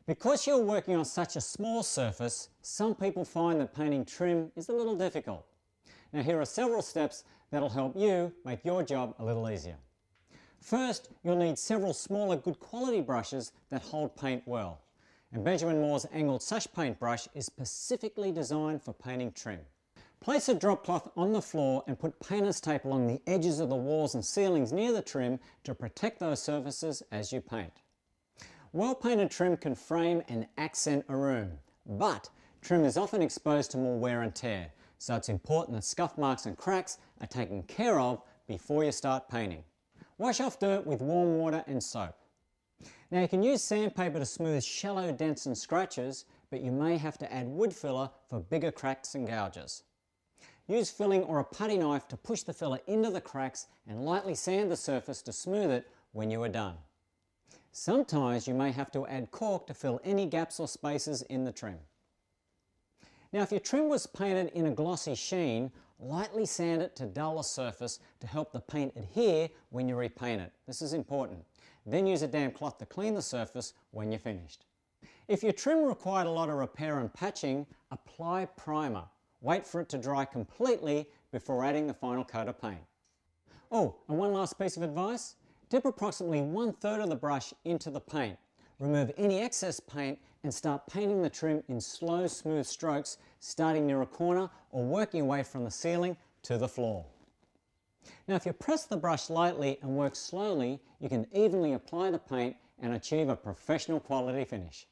Because you're working on such a small surface, some people find that painting trim is a little difficult. Now here are several steps that'll help you make your job a little easier. First, you'll need several smaller good quality brushes that hold paint well. And Benjamin Moore's angle-sash paintbrush is specifically designed for painting trim. Place a drop cloth on the floor and put painter's tape along the edges of the walls and ceilings near the trim to protect those surfaces as you paint. Well-painted trim can frame and accent a room, but trim is often exposed to more wear and tear, so it's important that scuff marks and cracks are taken care of before you start painting. Wash off dirt with warm water and soap. Now you can use sandpaper to smooth shallow dents and scratches, but you may have to add wood filler for bigger cracks and gouges. Use filling or a putty knife to push the filler into the cracks and lightly sand the surface to smooth it when you are done. Sometimes you may have to add caulk to fill any gaps or spaces in the trim. Now if your trim was painted in a glossy sheen, lightly sand it to dull the surface to help the paint adhere when you repaint it. This is important. Then use a damp cloth to clean the surface when you're finished. If your trim required a lot of repair and patching, apply primer. Wait for it to dry completely before adding the final coat of paint. Oh, and one last piece of advice. Dip approximately 1/3 of the brush into the paint. Remove any excess paint and start painting the trim in slow, smooth strokes, starting near a corner or working away from the ceiling to the floor. Now if you press the brush lightly and work slowly, you can evenly apply the paint and achieve a professional quality finish.